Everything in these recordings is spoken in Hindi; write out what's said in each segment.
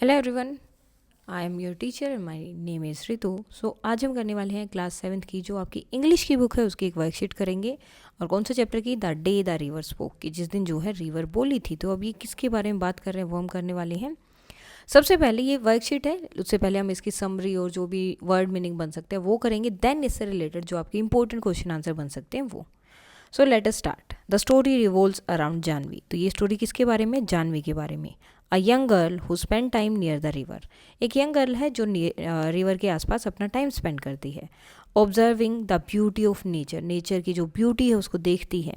Hello everyone, I am your teacher and my name is Ritu. So आज हम करने वाले हैं क्लास 7th की जो आपकी इंग्लिश की बुक है उसकी एक वर्कशीट करेंगे। और कौन सा चैप्टर की? The day the river spoke, कि जिस दिन जो है रिवर बोली थी। तो अब ये किसके बारे में बात कर रहे हैं वो हम करने वाले हैं। सबसे पहले ये वर्कशीट है, उससे पहले हम इसकी समरी और जो भी वर्ड मीनिंग बन सकते हैं वो करेंगे। देन इससे रिलेटेड जो आपके इंपॉर्टेंट क्वेश्चन आंसर बन सकते हैं वो। So let us start. The story revolves around Janvi. तो ये स्टोरी किसके बारे में? जानवी के बारे में। A young girl who spend time near the river. एक यंग गर्ल है जो रिवर के आसपास अपना टाइम स्पेंड करती है। Observing the beauty of nature, nature की जो ब्यूटी है उसको देखती है।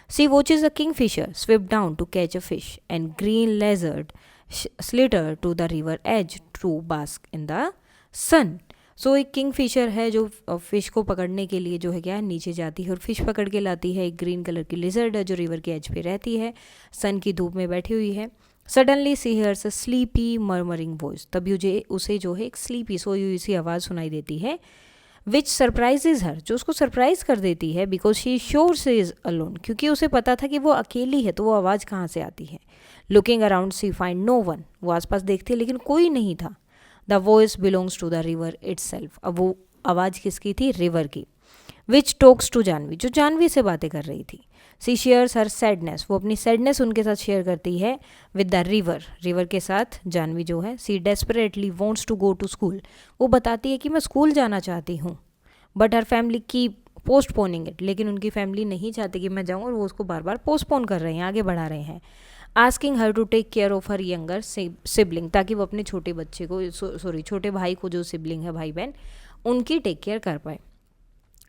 She watches a kingfisher swoop down to catch a fish and green lizard slither to the river edge to bask in the sun. So एक किंग फिशर है जो फिश को पकड़ने के लिए जो है क्या है नीचे जाती है और फिश पकड़ के लाती है। एक ग्रीन कलर की लिजर्ड है जो रिवर के एज पे रहती है, सन की धूप में बैठी हुई है। सडनली सी हियर्स अ स्लीपी मर्मरिंग वॉइस। तभी उसे जो है एक स्लीपी सोई हुई सी आवाज़ सुनाई देती है। विच सरप्राइजेज हर, जो उसको सरप्राइज कर देती है। बिकॉज शी श्योर से इज अलोन, क्योंकि उसे पता था कि वो अकेली है, तो वो आवाज़ कहाँ से आती है। Looking around she find no one, वो आसपास देखती है लेकिन कोई नहीं था। The voice belongs to the river itself, अब वो आवाज़ किसकी थी? रिवर की। विच टॉक्स टू जानवी, जो जानवी से बातें कर रही थी। सी शेयर्स हर सैडनेस, वो अपनी सैडनेस उनके साथ शेयर करती है। विद द रिवर, रिवर के साथ जानवी जो है। She desperately wants to go to school, वो बताती है कि मैं स्कूल जाना चाहती हूँ। बट हर फैमिली की पोस्टपोनिंग इट, लेकिन उनकी फैमिली नहीं चाहती कि मैं जाऊँ और वो उसको बार बार पोस्टपोन कर रहे हैं, आगे बढ़ा रहे हैं। Asking her to take care of her younger sibling, ताकि वो अपने छोटे बच्चे को सॉरी छोटे भाई को, जो सिबलिंग है भाई बहन, उनकी टेक केयर कर पाए।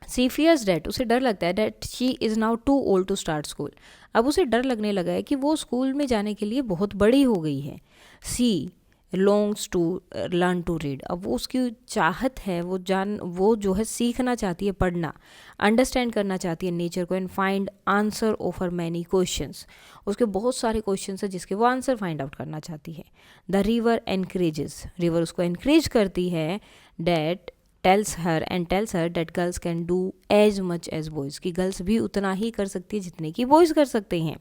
सी फियर्स डैट, उसे डर लगता है। That she is now too old to start school, अब उसे डर लगने लगा है कि वो स्कूल में जाने के लिए बहुत बड़ी हो गई है। She longs to learn to read, अब वो उसकी चाहत है, वो जो है सीखना चाहती है, पढ़ना, अंडरस्टैंड करना चाहती है नेचर को। And find answer of her many questions, उसके बहुत सारे क्वेश्चन हैं जिसके वो आंसर फाइंड आउट करना चाहती है। द रिवर एनकरेजेस, रिवर उसको एनकरेज करती है। That tells her that girls can do as much as boys, की गर्ल्स भी उतना ही कर सकती है जितने की बॉयज़ कर सकते हैं।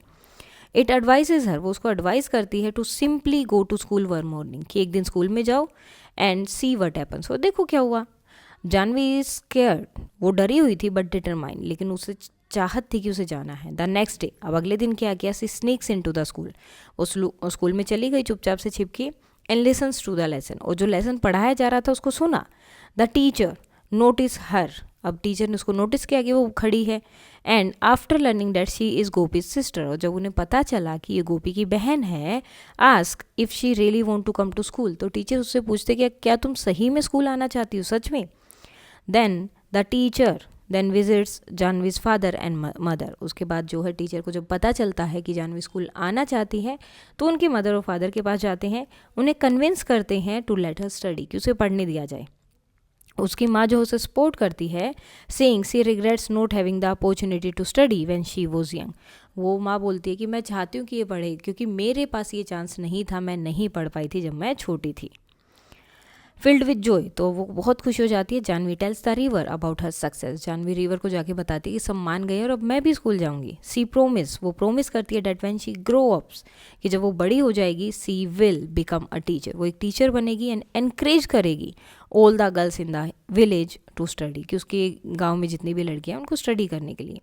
इट एडवाइजेज हर, वो उसको एडवाइस करती है to simply go to school one morning, कि एक दिन स्कूल में जाओ एंड सी वट हैपन्स, वो देखो क्या हुआ। जानवी इज स्केयर्ड, वो डरी हुई थी बट डिटरमाइन, लेकिन उसे चाहत थी कि उसे जाना है। द नेक्स्ट डे, अब अगले दिन क्या किया? She sneaks into the school, वो स्कूल में चली गई चुपचाप से छिपके। And listens to the lesson, और जो लेसन पढ़ाया जा रहा था उसको सुना। द टीचर नोटिस हर, अब टीचर ने उसको नोटिस किया कि वो खड़ी है। And after learning that she is gopis sister, और जब उन्हें पता चला कि ये गोपी की बहन है, ask if she really want to come to school, तो टीचर उससे पूछते कि क्या तुम सही में स्कूल आना चाहती हो, सच में? Then the teacher then visits Jhanvi's father and mother, उसके बाद जो है टीचर को जब पता चलता है कि जानवी स्कूल आना चाहती है, तो उनके मदर और फादर के पास जाते हैं, उन्हें कन्विंस करते हैं टू लेट हर स्टडी, कि उसे पढ़ने दिया जाए। उसकी माँ जो उसे सपोर्ट करती है, saying she regrets not having the opportunity to study when she was young, वो माँ बोलती है कि मैं चाहती हूँ कि ये पढ़े, क्योंकि मेरे पास ये चांस नहीं था, मैं नहीं पढ़ पाई थी जब मैं छोटी थी। फिल्ड विद जॉय, तो वो बहुत खुश हो जाती है। Janvi tells the river about her success, Janvi river को जाके बताती है कि सब मान गए और अब मैं भी स्कूल जाऊंगी। सी प्रोमिस, वो प्रोमिस करती है that when she grow ups, कि जब वो बड़ी हो जाएगी, she will become a teacher, वो एक टीचर बनेगी। एंड एनकरेज करेगी all the girls in the village to study, कि उसके गाँव में जितनी भी लड़कियाँ उनको स्टडी करने के लिए।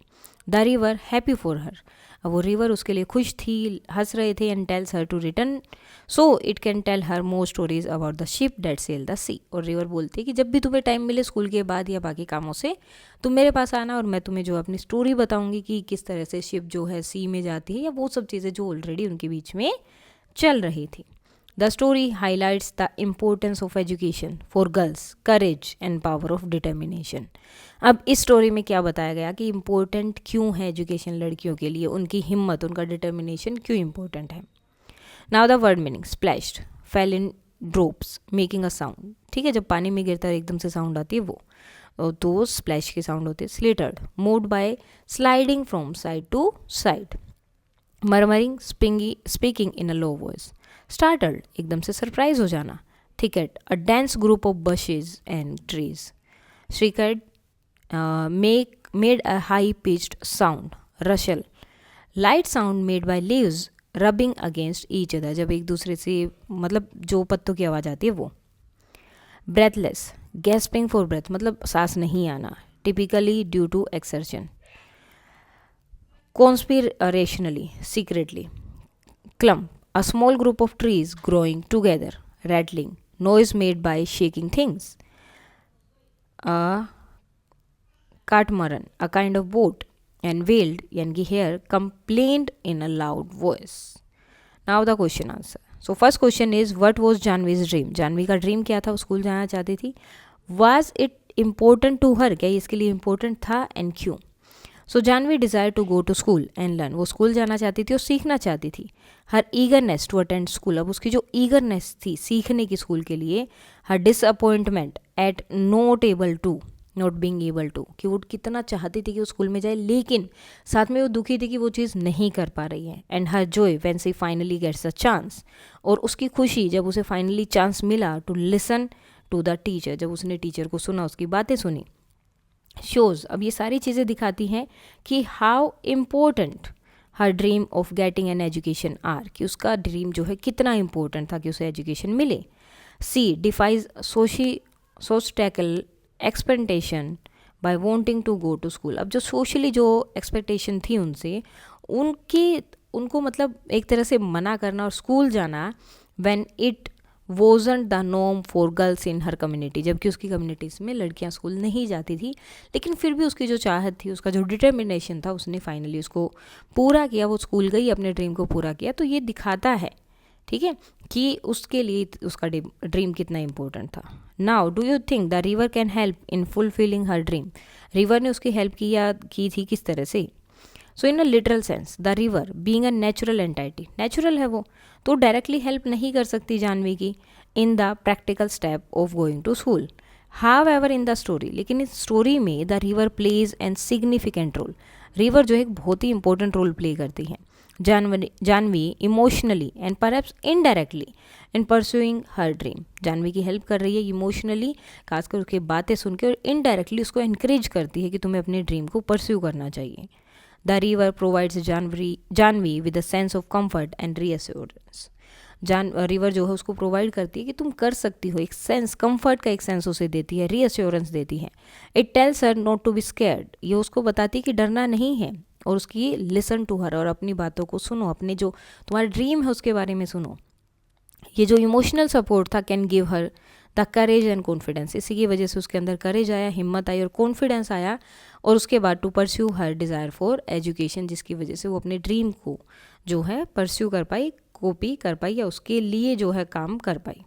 The river happy for her, अब वो रिवर उसके लिए खुश थी, हंस रहे थे। And tells her to return so it can tell her more stories about the ship that sail the sea, और रिवर बोलती है कि जब भी तुम्हें टाइम मिले स्कूल के बाद या बाकी कामों से, तुम मेरे पास आना और मैं तुम्हें जो अपनी स्टोरी बताऊंगी कि किस तरह से शिप जो है सी में जाती है, या वो सब चीज़ें जो ऑलरेडी उनके बीच में चल रही थी। The story highlights the importance of education for girls, courage and power of determination. अब इस स्टोरी में क्या बताया गया कि इम्पोर्टेंट क्यों है एजुकेशन लड़कियों के लिए, उनकी हिम्मत, उनका डिटर्मिनेशन क्यों इम्पोर्टेंट है। Now the word meaning, splashed, fail in drops making a sound, ठीक है, जब पानी में गिरता है एकदम से साउंड आती है वो, तो स्प्लैश की साउंड होती है। Slithered, moved by sliding from side to side. Murmuring, speaking in a low voice. Startled, एकदम से सरप्राइज हो जाना। Thicket, a dense group of bushes and trees. Shrieked, made a high pitched sound. Rustle, light sound made by leaves rubbing against each other, जब एक दूसरे से मतलब जो पत्तों की आवाज़ आती है वो. ब्रेथलेस, गैस्पिंग फॉर ब्रेथ मतलब सांस नहीं आना, typically due to exertion. Conspiratorially, secretly. Clump, a small group of trees growing together, rattling, noise made by shaking things. A catamaran, a kind of boat, and wailed, yani here, complained in a loud voice. Now the question answer. So first question is, what was Janvi's dream? Janvi का ड्रीम क्या था? वो स्कूल जाना चाहती थी. Was it important to her? क्या ये इसके लिए इम्पोर्टेंट था एंड क्यों? So Jhanvi desire to go to school and learn. वो स्कूल जाना चाहती थी और सीखना चाहती थी. Her eagerness to attend school, अब उसकी जो ईगरनेस थी सीखने की स्कूल के लिए. Her disappointment at not being able to, कि वो कितना चाहती थी कि वो स्कूल में जाए लेकिन साथ में वो दुखी थी कि वो चीज़ नहीं कर पा रही है. And her joy when she finally gets a chance, और उसकी खुशी जब उसे फाइनली चांस मिला to listen to the teacher, जब उसने टीचर को सुना, उसकी बातें सुनी. शोज़, अब ये सारी चीज़ें दिखाती हैं कि how important her dream of getting an education are, कि उसका ड्रीम जो है कितना इम्पोर्टेंट था कि उसे एजुकेशन मिले. She defies societal expectation by wanting to go to school. अब जो सोशली जो एक्सपेक्टेशन थी उनसे, उनको मतलब एक तरह से मना करना और स्कूल जाना, when it wasn't the norm for girls in her community, जबकि उसकी कम्युनिटीज़ में लड़कियां स्कूल नहीं जाती थी. लेकिन फिर भी उसकी जो चाहत थी, उसका जो डिटर्मिनेशन था, उसने फाइनली उसको पूरा किया. वो स्कूल गई, अपने ड्रीम को पूरा किया. तो ये दिखाता है, ठीक है, कि उसके लिए उसका ड्रीम कितना इंपॉर्टेंट था. Now do you think the river can help in fulfilling her dream? River ने उसकी हेल्प की थी किस तरह से? So in a literal sense, the river being a natural entity, natural है वो, तो डायरेक्टली हेल्प नहीं कर सकती जानवी की in the practical step of going to school. However in the story, लेकिन इस स्टोरी में the river plays an significant role. River जो है एक बहुत ही इंपॉर्टेंट रोल प्ले करती है. Janvi emotionally and perhaps indirectly in pursuing her dream, Janvi की हेल्प कर रही है इमोशनली, खासकर उसकी बातें सुन के, और इनडायरेक्टली उसको एनकरेज करती है कि तुम्हें अपने ड्रीम को परस्यू करना चाहिए. The river provides Janvi with a sense of comfort and reassurance. River जो है उसको प्रोवाइड करती है कि तुम कर सकती हो, एक सेंस, कंफर्ट का एक सेंस उसे देती है, रीअश्योरेंस देती है. It tells her not to be scared, ये उसको बताती है कि डरना नहीं है, और उसकी लिसन टू हर, और अपनी बातों को सुनो, अपने जो तुम्हारा ड्रीम है उसके बारे में सुनो. ये जो इमोशनल सपोर्ट था can give her the courage and confidence, इसी की वजह से उसके अंदर करेज आया, हिम्मत आई और कॉन्फिडेंस आया. और उसके बाद to pursue her desire for education, जिसकी वजह से वो अपने ड्रीम को जो है परस्यू कर पाई, कॉपी कर पाई, या उसके लिए जो है काम कर पाई.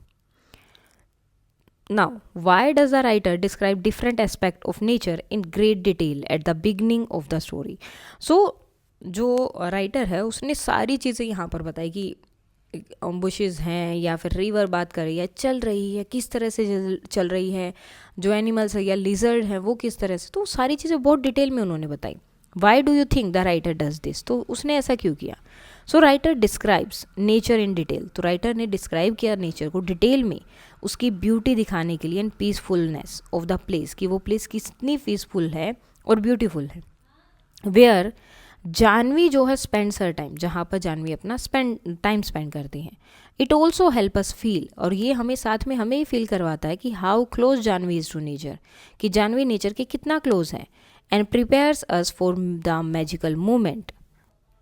Now why does the writer describe different aspect of nature in great detail at the beginning of the story? So जो राइटर है उसने सारी चीज़ें यहाँ पर बताई कि बुशेस हैं या फिर रिवर बात कर रही है, चल रही है, किस तरह से चल रही है, जो एनिमल्स है या लिजर्ड है वो किस तरह से, तो सारी चीज़ें बहुत डिटेल में उन्होंने बताई. Why do you think the writer does this, तो उसने ऐसा क्यों किया? सो writer describes nature in detail, तो राइटर ने डिस्क्राइब किया नेचर को डिटेल में, उसकी ब्यूटी दिखाने के लिए, and peacefulness of the place, कि वो प्लेस कितनी पीसफुल है और ब्यूटीफुल है. वेयर जानवी जो है स्पेंड्स हर टाइम, जहाँ पर जानवी अपना टाइम स्पेंड करती हैं. It also help us feel, और ये हमें साथ में हमें ही फील करवाता है कि how close Janvi is to nature, कि जानवी नेचर के कितना क्लोज है. And prepares us for the magical moment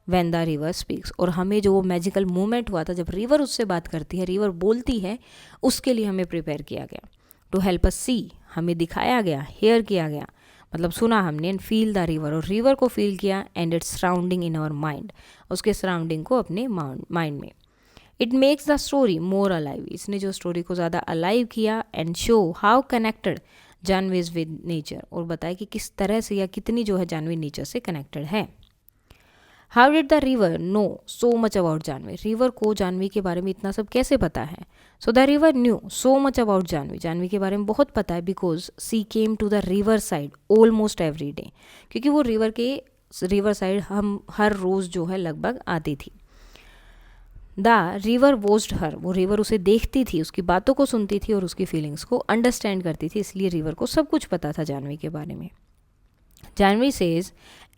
when the river speaks, और हमें जो वो मैजिकल मोमेंट हुआ था जब रिवर उससे बात करती है, रिवर बोलती है, उसके लिए हमें प्रिपेयर किया गया. टू हेल्प अस सी, हमें दिखाया गया, हेयर किया गया, मतलब सुना हमने, एंड फील द रिवर, और रिवर को फील किया, and its surrounding in our mind, उसके सराउंडिंग को अपने माइंड में. It makes the story more alive, इसने जो स्टोरी को ज़्यादा अलाइव किया. And show how connected Janvi is with nature, और बताया कि किस तरह से या कितनी जो है जानवी नेचर से कनेक्टेड है. How did the river know so much about Janvi, river को जानवी के बारे में इतना सब कैसे पता है? So the river knew so much about Janvi, Janvi के बारे में बहुत पता है, because she came to the riverside almost every day, क्योंकि वो रिवर साइड हम हर रोज़ जो है लगभग आती थी. द रिवर वॉच्ड हर, वो रिवर उसे देखती थी, उसकी बातों को सुनती थी और उसकी फीलिंग्स को अंडरस्टैंड करती थी, इसलिए रिवर को सब कुछ पता था जानवी के बारे में. Jhanvi says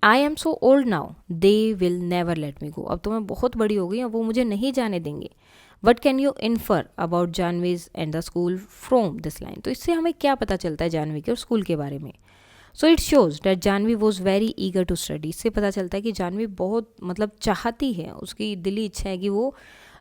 I am so old now, they will never let me go. अब तो मैं बहुत बड़ी हो गई, अब वो मुझे नहीं जाने देंगे। What can you infer about Jhanvi's and the school from this line. तो इससे हमें क्या पता चलता है जानवी के और स्कूल के बारे में। So it shows that Janvi was very eager to study. इससे पता चलता है कि जानवी बहुत मतलब चाहती है, उसकी दिली इच्छा है कि वो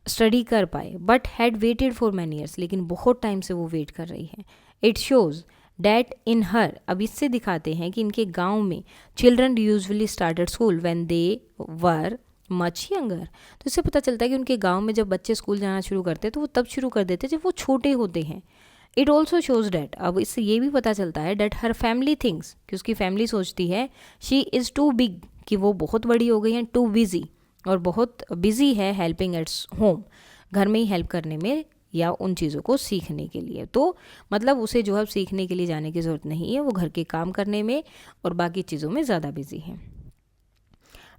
स्टडी कर पाए, but had waited for many years, लेकिन बहुत टाइम से वो वेट कर रही है। इट शोज डैट इन हर, अब इससे दिखाते हैं कि इनके गांव में children usually started school when they were much younger. तो इससे पता चलता है कि उनके गांव में जब बच्चे स्कूल जाना शुरू करते हैं तो वो तब शुरू कर देते हैं जब वो छोटे होते हैं। इट ऑल्सो शोज डैट, अब इससे ये भी पता चलता है डैट हर फैमिली थिंग्स, कि उसकी फैमिली सोचती है शी इज़ टू बिग, कि वो बहुत बड़ी हो गई हैं, टू बिजी, और बहुत बिजी है हेल्पिंग एट्स होम, घर में ही हेल्प करने में या उन चीज़ों को सीखने के लिए। तो मतलब उसे जो है सीखने के लिए जाने की ज़रूरत नहीं है, वो घर के काम करने में और बाकी चीज़ों में ज़्यादा बिजी है।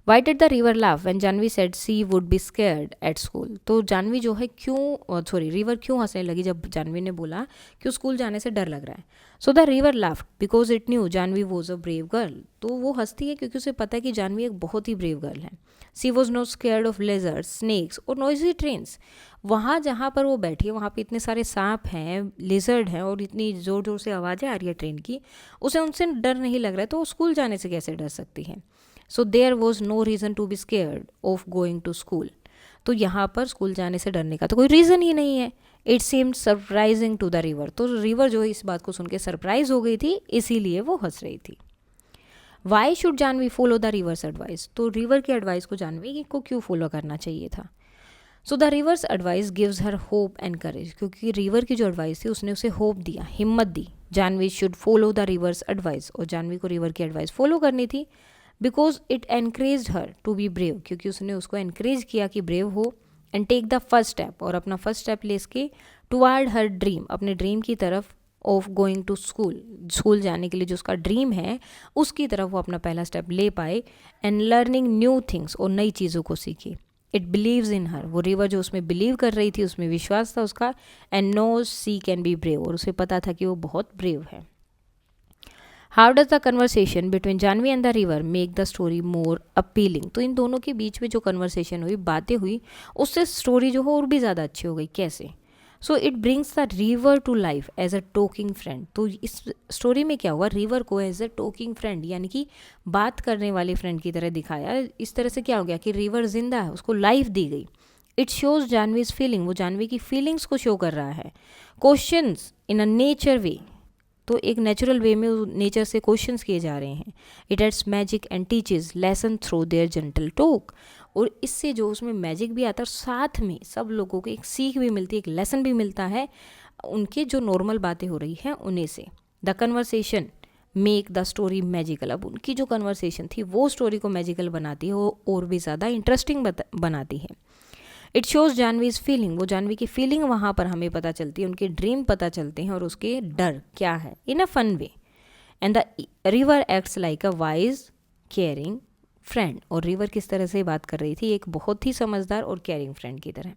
Why did the river laugh when Janvi said she would be scared at school? तो जानवी जो है रिवर क्यों हंसने लगी जब जानवी ने बोला कि स्कूल जाने से डर लग रहा है। So the river laughed because it knew Janvi was a brave girl. तो वो हंसती है क्योंकि उसे पता है कि जानवी एक बहुत ही ब्रेव गर्ल है। She was not scared of lizards, snakes और नॉइजी ट्रेन्स। वहाँ जहाँ पर वो बैठी है वहाँ पे इतने सारे सांप हैं, लेजर्ड हैं और इतनी ज़ोर ज़ोर से आवाज़ें आ रही है ट्रेन की, उसे उनसे डर नहीं लग रहा है, तो वो स्कूल जाने से कैसे डर सकती है। So there was no reason to be scared of going to school. तो यहाँ पर स्कूल जाने से डरने का तो कोई रीज़न ही नहीं है। It seemed surprising to the river, तो रिवर जो है इस बात को सुन के सरप्राइज हो गई थी, इसीलिए वो हंस रही थी। Why should Janvi follow the river's advice, तो रिवर की एडवाइस को जानवी को क्यों फॉलो करना चाहिए था। So the river's advice gives her hope and courage, क्योंकि रिवर की जो एडवाइस थी उसने उसे होप दिया, हिम्मत दी। Janhvi should follow the river's advice, और जानवी को रिवर की एडवाइस फॉलो करनी थी। Because it encourage her to be brave, क्योंकि उसने उसको एनकरेज किया कि ब्रेव हो, and take the first step, और अपना फर्स्ट स्टेप ले इसके टुवार्ड हर ड्रीम, अपने ड्रीम की तरफ, of going to school, school जाने के लिए जो उसका ड्रीम है उसकी तरफ वो अपना पहला स्टेप ले पाए, एंड लर्निंग न्यू थिंग्स, और नई चीज़ों को सीखे। इट बिलीव्स इन हर, वो रिवर जो उसमें बिलीव कर रही थी, उसमें विश्वास था उसका, and knows she can be brave, और उसे पता था कि वो बहुत ब्रेव है। How does the conversation between Janvi and the river make the story more appealing, तो इन दोनों के बीच में जो कन्वर्सेशन हुई, बातें हुई, उससे स्टोरी जो है और भी ज़्यादा अच्छी हो गई। कैसे? So it brings the river to life as a talking friend. तो इस स्टोरी में क्या हुआ, रिवर को एज अ टॉकिंग फ्रेंड, यानी कि बात करने वाले फ्रेंड की तरह दिखाया। इस तरह से क्या हो गया कि रिवर जिंदा है, उसको लाइफ दी गई। इट शोज जानवीज फीलिंग, वो जानवी की फीलिंग्स को शो कर रहा है। क्वेश्चंस इन अ नेचर वे, तो एक नेचुरल वे में नेचर से क्वेश्चंस किए जा रहे हैं। It adds magic and teaches lesson through their gentle talk, और इससे जो उसमें मैजिक भी आता है और साथ में सब लोगों को एक सीख भी मिलती है, एक लेसन भी मिलता है उनके जो नॉर्मल बातें हो रही हैं उन्हीं से। The conversation make the story magical, अब उनकी जो कन्वर्सेशन थी वो स्टोरी को मैजिकल बनाती है, वो और भी ज़्यादा इंटरेस्टिंग बनाती है। इट शोज जानवीज फीलिंग, वो जानवी की फीलिंग वहाँ पर हमें पता चलती है, उनके ड्रीम पता चलते हैं और उसके डर क्या है, in a fun way. And the river acts like a wise caring friend, और रिवर किस तरह से बात कर रही थी, एक बहुत ही समझदार और केयरिंग फ्रेंड की तरह।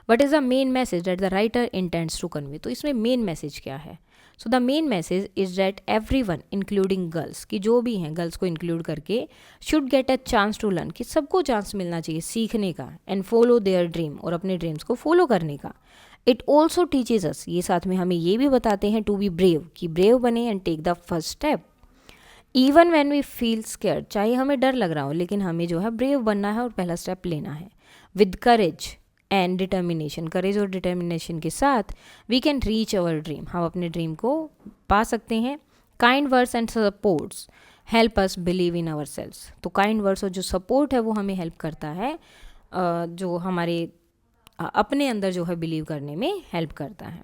What is the main message that the writer intends to convey, तो इसमें मेन मैसेज क्या है। So the main message is that everyone including girls, की जो भी हैं गर्ल्स को इंक्लूड करके, should get a chance to learn, कि सबको चांस मिलना चाहिए सीखने का, एंड फॉलो देयर ड्रीम, और अपने ड्रीम्स को फॉलो करने का। इट ऑल्सो टीचेज अस, ये साथ में हमें ये भी बताते हैं टू बी ब्रेव, कि ब्रेव बने and take the first step. Even when we feel scared, चाहे हमें डर लग रहा हो लेकिन हमें जो है ब्रेव बनना है और पहला स्टेप लेना है। With courage and determination, courage और डिटर्मिनेशन के साथ we can reach our dream, हम अपने ड्रीम को पा सकते हैं। Kind words and supports help us believe in ourselves, तो काइंड वर्ड्स और जो सपोर्ट है वो हमें हेल्प करता है, जो हमारे अपने अंदर जो है बिलीव करने में हेल्प करता है।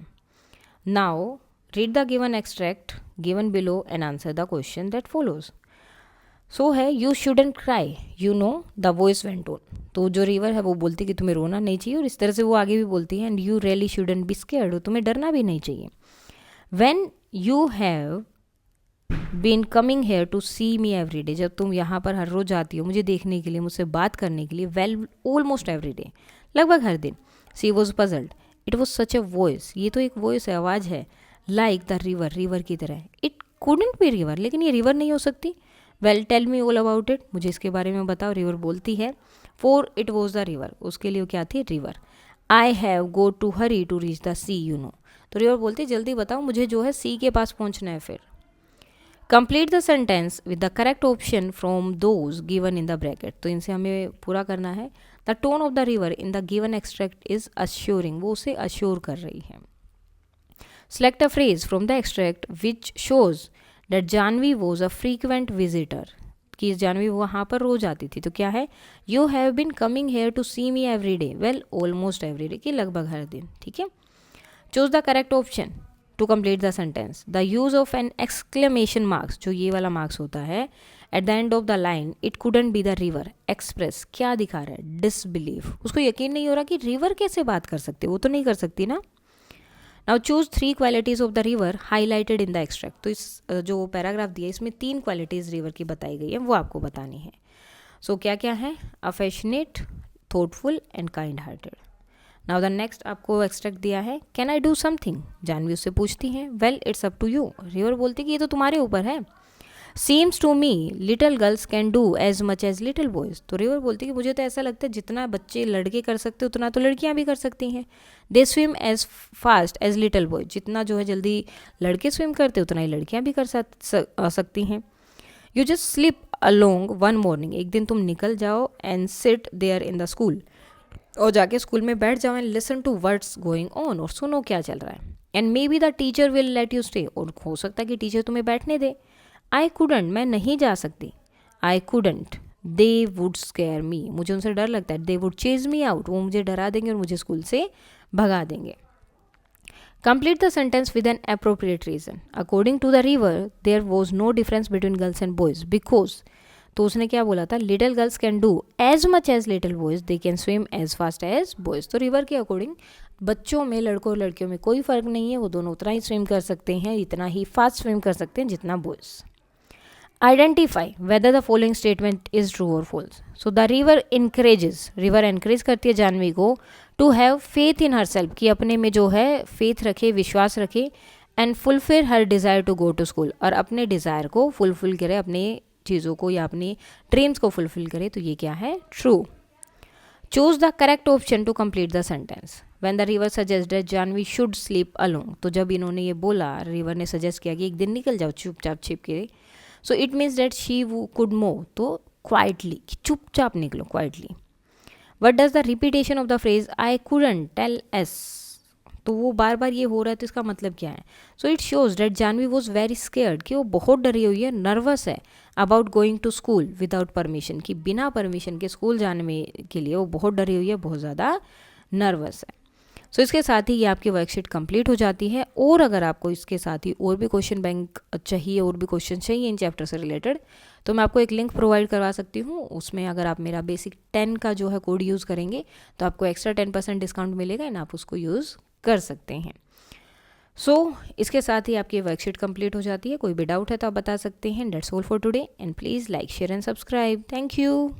Now read the given extract given below and answer the question that follows. So hey you shouldn't cry, you know the voice went on, तो जो रिवर है वो बोलती है कि तुम्हें रोना नहीं चाहिए, और इस तरह से वो आगे भी बोलती है, and you really shouldn't be scared, हो तुम्हें डरना भी नहीं चाहिए। When you have been coming here to see me every day, जब तुम यहाँ पर हर रोज आती हो मुझे देखने के लिए, मुझसे बात करने के लिए, वेल ऑलमोस्ट एवरी डे, लगभग हर दिन। She was puzzled, it was such a voice, ये तो एक वॉइस है, आवाज़ है, लाइक द रिवर, रिवर की तरह। इट कुडंट बी रिवर, लेकिन ये रिवर नहीं हो सकती। Well tell me all about it, मुझे इसके बारे में बताओ। रिवर बोलती है for it was the river, उसके लिए क्या थी? River. I have go to hurry to reach the sea, you know. तो रिवर बोलती है जल्दी बताओ, मुझे जो है सी के पास पहुंचना है। फिर complete the sentence with the correct option from those given in the bracket, तो इनसे हमें पूरा करना है। The tone of the river in the given extract is assuring, वो उसे अश्योर कर रही है। Select a phrase from the extract which shows that Janvi was a frequent visitor, कि जानवी वहाँ पर रोज आती थी। तो क्या है? You have been coming here to see me every day, well almost every day, कि लगभग हर दिन। ठीक है। Choose the correct option to complete the sentence. The use of an exclamation marks, जो ये वाला मार्क्स होता है at the end of the line, it couldn't be the river, express, क्या दिखा रहा है? डिसबिलीव, उसको यकीन नहीं हो रहा कि रिवर कैसे बात कर सकते, वो तो नहीं कर सकती ना। Now choose 3 qualities of the river highlighted in the extract, तो इस जो पैराग्राफ दिया इसमें 3 क्वालिटीज रिवर की बताई गई है, वो आपको बतानी है। सो क्या क्या है? Affectionate, thoughtful and kind hearted. Now the next आपको एक्सट्रैक्ट दिया है, can I do something, Janhvi उससे पूछती है। Well it's up to you, river बोलती है कि ये तो तुम्हारे ऊपर है। Seems to me little girls can do as much as little boys, तो रिवर बोलती है कि मुझे तो ऐसा लगता है जितना बच्चे लड़के कर सकते उतना तो लड़कियां भी कर सकती हैं। They swim as fast as little boy, जितना जो है जल्दी लड़के स्विम करते उतना ही लड़कियां भी कर सकती हैं। You just slip along one morning, एक दिन तुम निकल जाओ and sit there in the school, और जाके स्कूल में बैठ जाओ and listen to what's going on, और सुनो क्या चल रहा है। And maybe the teacher will let you stay, और हो सकता है कि टीचर तुम्हें बैठने दे। आई कुडंट, मैं नहीं जा सकती। I couldn't, they would scare me, मुझे उनसे डर लगता है। They would chase me out, वो मुझे डरा देंगे और मुझे स्कूल से भगा देंगे। Complete the sentence with an appropriate reason. According to the river there was no difference between girls and boys because, तो उसने क्या बोला था? Little girls can do as much as little boys, they can swim as fast as boys. तो रिवर के अकॉर्डिंग बच्चों में, लड़कों और लड़कियों में कोई फर्क नहीं है, वो दोनों उतना ही स्विम कर सकते हैं, इतना ही फास्ट स्विम कर सकते हैं जितना boys. Identify whether the following statement is true और false. So the river encourages, river encourage करती है जानवी को to have faith in her self अपने में जो है फेथ रखे, विश्वास रखे। And fulfil her desire to go to school, और अपने डिज़ायर को फुलफिल करे, अपने चीज़ों को या अपनी ड्रीम्स को फुलफिल करे। तो ये क्या है? True. Choose the correct option to complete the sentence. When the river suggested Janvi should slip along, तो जब इन्होंने ये बोला, रिवर ने सजेस्ट किया कि एक दिन निकल जाओ चुपचाप छिप के, so it means that she could move, तो क्वाइटली, चुपचाप निकलो, quietly. What does the repetition of the phrase I couldn't tell us, तो वो बार बार ये हो रहा है, तो इसका मतलब क्या है? So it shows that Janvi was very scared, कि वो बहुत डरी हुई है, नर्वस है about going to school without permission, कि बिना परमिशन के स्कूल जाने में के लिए वो बहुत डरी हुई है, बहुत ज़्यादा नर्वस है। सो इसके साथ ही ये आपकी वर्कशीट कंप्लीट हो जाती है। और अगर आपको इसके साथ ही और भी क्वेश्चन बैंक चाहिए, और भी क्वेश्चन चाहिए इन चैप्टर से रिलेटेड, तो मैं आपको एक लिंक प्रोवाइड करवा सकती हूँ। उसमें अगर आप मेरा बेसिक 10 का जो है कोड यूज़ करेंगे तो आपको एक्स्ट्रा 10% डिस्काउंट मिलेगा एंड आप उसको यूज़ कर सकते हैं। सो इसके साथ ही आपकी वर्कशीट कंप्लीट हो जाती है। कोई भी डाउट है तो आप बता सकते हैं। That's all for today and please like, share and subscribe. Thank you.